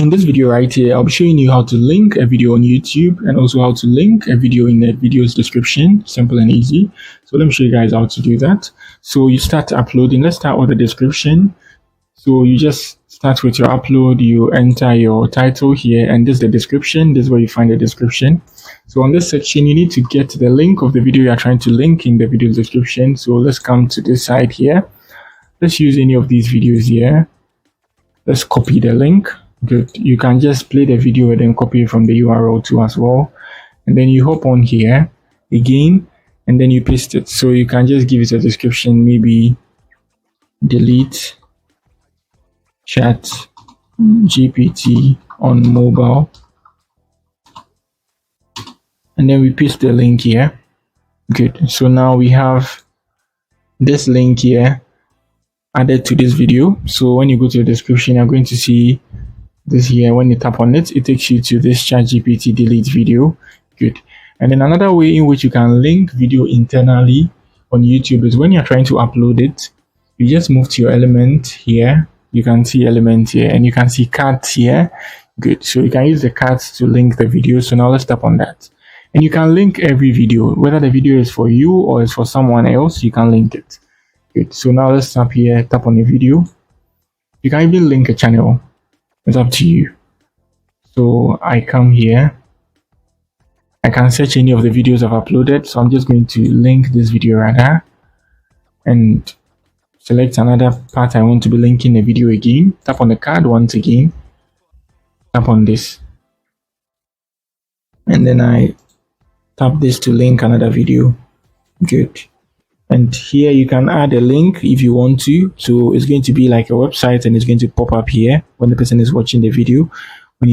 In this video right here, I'll be showing you how to link a video on YouTube and also how to link a video in the video's description. Simple and easy. So let me show you guys how to do that. So you start uploading. Let's start with the description. So you just start with your upload, you enter your title here, and this is the description. This is where you find the description. So on this section, you need to get the link of the video you are trying to link in the video description. So let's come to this side here. Let's use any of these videos here. Let's copy the link. Good. You can just play the video and then copy it from the URL too as well. And then you hop on here again, and then you paste it. So you can just give it a description, maybe delete chat GPT on mobile. And then we paste the link here. Good. So now we have this link here added to this video. So when you go to the description, you're going to see this here. When you tap on it, it takes you to this ChatGPT delete video. Good. And then another way in which you can link video internally on YouTube is when you're trying to upload it, you just move to your element here. You can see element here and you can see cards here. Good. So you can use the cards to link the video. So now let's tap on that. And you can link every video, whether the video is for you or is for someone else, you can link it. Good. So now let's tap here, tap on the video. You can even link a channel. It's up to you. So I come here. I can search any of the videos I've uploaded. So I'm just going to link this video right here and select another part I want to be linking the video again. Tap on the card once again. Tap on this. And then I tap this to link another video. Good. And here you can add a link if you want to. So it's going to be like a website and it's going to pop up here when the person is watching the video.